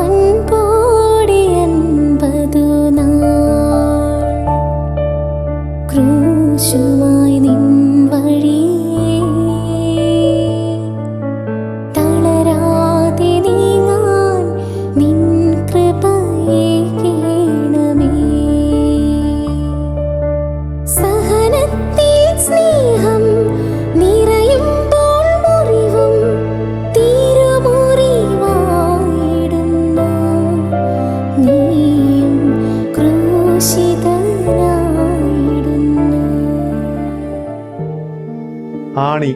അൻപോടെ 50 നാൾ ക്രൂശുമായി നിൻ വഴിയേ തളരാതെ നീങ്ങാൻ നിൻ കൃപയേകണമേ. സഹനത്തിൽ സ്നേഹം നിറയുമ്പോൾ മുറിവും തിരുമുറിവായിടുന്നു. നീയും ക്രൂശിതനായിടുന്നു. ആണി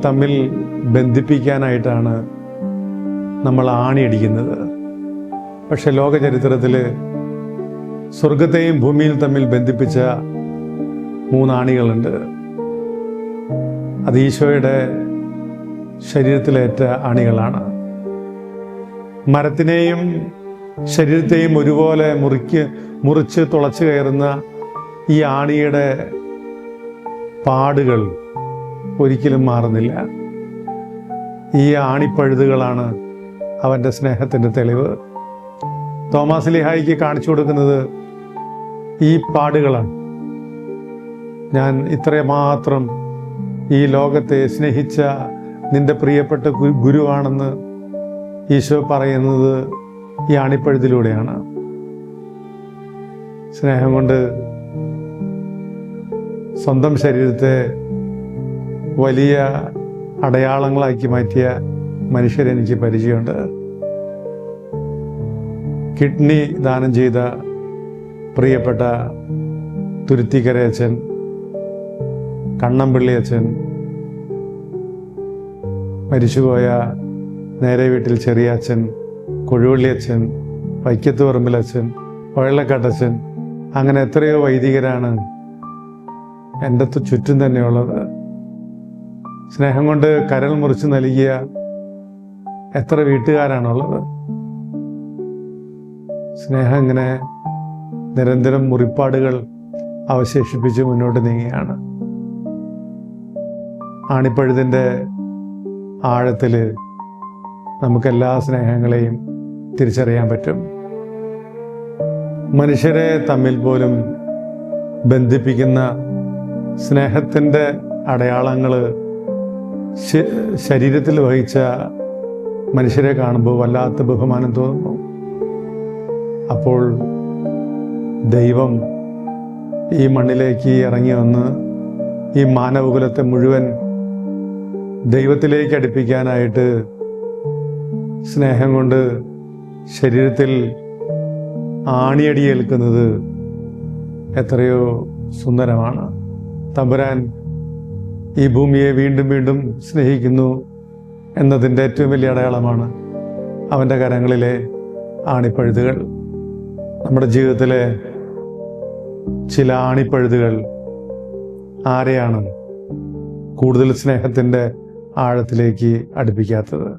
തമ്മിൽ ബന്ധിപ്പിക്കാനായിട്ടാണ് നമ്മൾ ആണി അടിക്കുന്നത്. പക്ഷെ ലോക ചരിത്രത്തിൽ സ്വർഗത്തെയും ഭൂമിയിൽ തമ്മിൽ ബന്ധിപ്പിച്ച 3 ആണികളുണ്ട്. അത് ഈശോയുടെ ശരീരത്തിലേറ്റ ആണികളാണ്. മരത്തിനെയും ശരീരത്തെയും ഒരുപോലെ മുറിച്ച് തുളച്ചു കയറുന്ന ഈ ആണിയുടെ പാടുകൾ ഒരിക്കലും മാറുന്നില്ല. ഈ ആണിപ്പഴുതുകളാണ് അവൻ്റെ സ്നേഹത്തിൻ്റെ തെളിവ്. തോമാസ് ലീഹായിക്ക് കാണിച്ചു കൊടുക്കുന്നത് ഈ പാടുകളാണ്. ഞാൻ ഇത്രമാത്രം ഈ ലോകത്തെ സ്നേഹിച്ച നിന്റെ പ്രിയപ്പെട്ട ഗുരുവാണെന്ന് ഈശോ പറയുന്നത് ഈ ആണിപ്പഴുതിലൂടെയാണ്. സ്നേഹം കൊണ്ട് സ്വന്തം ശരീരത്തെ വലിയ അടയാളങ്ങളാക്കി മാറ്റിയ മനുഷ്യരെനിക്ക് പരിചയമുണ്ട്. കിഡ്നി ദാനം ചെയ്ത പ്രിയപ്പെട്ട തുരുത്തിക്കരയച്ചൻ, കണ്ണമ്പിള്ളിയച്ചൻ, മരിച്ചുപോയ നേരെ വീട്ടിൽ ചെറിയച്ഛൻ, കൊഴുവള്ളിയച്ഛൻ, വൈക്കത്ത് പറമ്പിലച്ഛൻ, വഴലക്കാട്ടച്ഛൻ, അങ്ങനെ എത്രയോ വൈദികരാണ് എൻ്റെ ചുറ്റും തന്നെയുള്ളത്. സ്നേഹം കൊണ്ട് കരൾ മുറിച്ച് നൽകിയ എത്ര വീട്ടുകാരാണുള്ളത്. സ്നേഹം ഇങ്ങനെ നിരന്തരം മുറിപ്പാടുകൾ അവശേഷിപ്പിച്ച് മുന്നോട്ട് നീങ്ങുകയാണ്. ആണിപ്പഴുതിൻ്റെ ആഴത്തിൽ നമുക്കെല്ലാ സ്നേഹങ്ങളെയും തിരിച്ചറിയാൻ പറ്റും. മനുഷ്യരെ തമ്മിൽ പോലും ബന്ധിപ്പിക്കുന്ന സ്നേഹത്തിൻ്റെ അടയാളങ്ങൾ ശരീരത്തിൽ വഹിച്ച മനുഷ്യരെ കാണുമ്പോൾ വല്ലാത്ത ബഹുമാനം തോന്നുന്നു. അപ്പോൾ ദൈവം ഈ മണ്ണിലേക്ക് ഇറങ്ങി വന്ന് ഈ മാനവകുലത്തെ മുഴുവൻ ദൈവത്തിലേക്ക് അടുപ്പിക്കാനായിട്ട് സ്നേഹം കൊണ്ട് ശരീരത്തിൽ ആണിയടിയേൽക്കുന്നത് എത്രയോ സുന്ദരമാണ്. തമ്പുരാൻ ഈ ഭൂമിയെ വീണ്ടും വീണ്ടും സ്നേഹിക്കുന്നു എന്നതിൻ്റെ ഏറ്റവും വലിയ അടയാളമാണ് അവൻ്റെ കരങ്ങളിലെ ആണിപ്പഴുതുകൾ. നമ്മുടെ ജീവിതത്തിലെ ചില ആണിപ്പഴുതുകൾ ആരെയാണ് കൂടുതൽ സ്നേഹത്തിൻ്റെ ആഴത്തിലേക്ക് അടുപ്പിക്കാത്തത്?